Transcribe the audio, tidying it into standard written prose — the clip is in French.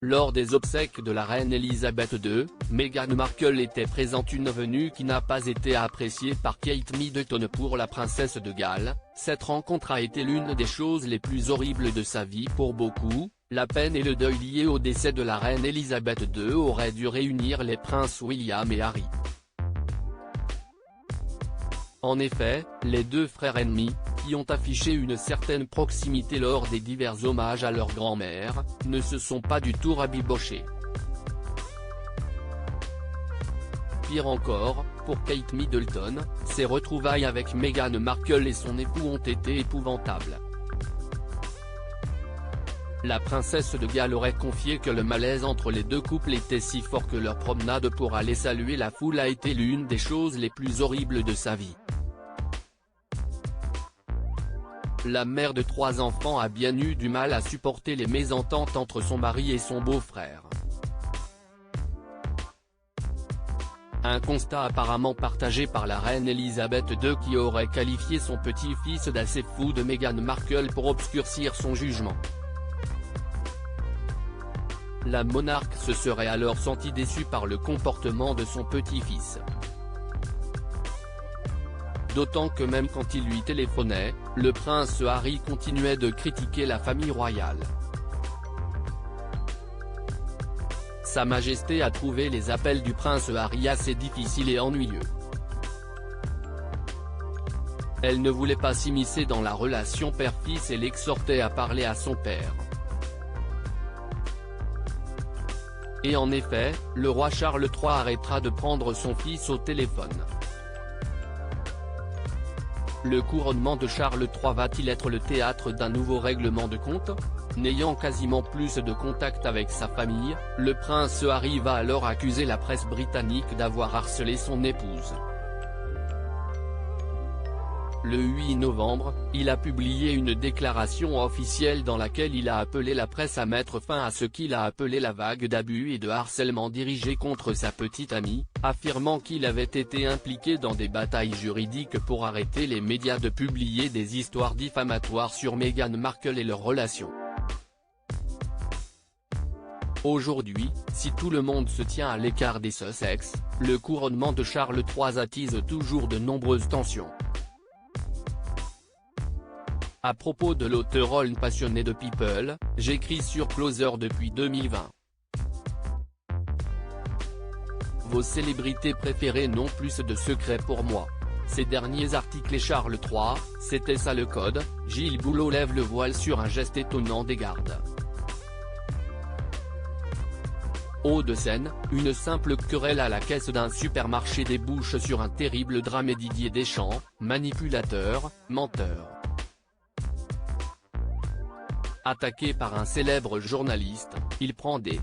Lors des obsèques de la reine Elisabeth II, Meghan Markle était présente, une venue qui n'a pas été appréciée par Kate Middleton. Pour la princesse de Galles, cette rencontre a été l'une des choses les plus horribles de sa vie. Pour beaucoup, la peine et le deuil liés au décès de la reine Elisabeth II auraient dû réunir les princes William et Harry. En effet, les deux frères ennemis, qui ont affiché une certaine proximité lors des divers hommages à leur grand-mère, ne se sont pas du tout rabibochés. Pire encore, pour Kate Middleton, ses retrouvailles avec Meghan Markle et son époux ont été épouvantables. La princesse de Galles aurait confié que le malaise entre les deux couples était si fort que leur promenade pour aller saluer la foule a été l'une des choses les plus horribles de sa vie. La mère de 3 enfants a bien eu du mal à supporter les mésententes entre son mari et son beau-frère. Un constat apparemment partagé par la reine Elisabeth II, qui aurait qualifié son petit-fils d'assez fou de Meghan Markle pour obscurcir son jugement. La monarque se serait alors sentie déçue par le comportement de son petit-fils. D'autant que même quand il lui téléphonait, le prince Harry continuait de critiquer la famille royale. Sa Majesté a trouvé les appels du prince Harry assez difficiles et ennuyeux. Elle ne voulait pas s'immiscer dans la relation père-fils et l'exhortait à parler à son père. Et en effet, le roi Charles III arrêtera de prendre son fils au téléphone. Le couronnement de Charles III va-t-il être le théâtre d'un nouveau règlement de compte? N'ayant quasiment plus de contact avec sa famille, le prince Harry va alors accuser la presse britannique d'avoir harcelé son épouse. Le 8 novembre, il a publié une déclaration officielle dans laquelle il a appelé la presse à mettre fin à ce qu'il a appelé la vague d'abus et de harcèlement dirigée contre sa petite amie, affirmant qu'il avait été impliqué dans des batailles juridiques pour arrêter les médias de publier des histoires diffamatoires sur Meghan Markle et leurs relations. Aujourd'hui, si tout le monde se tient à l'écart des Sussex, le couronnement de Charles III attise toujours de nombreuses tensions. À propos de l'auteur passionné de People, j'écris sur Closer depuis 2020. Vos célébrités préférées n'ont plus de secrets pour moi. Ces derniers articles et Charles III, c'était ça le code. Gilles Boulot lève le voile sur un geste étonnant des gardes. Hauts-de-Seine, une simple querelle à la caisse d'un supermarché débouche sur un terrible drame et Didier Deschamps, manipulateur, menteur. Attaqué par un célèbre journaliste, il prend des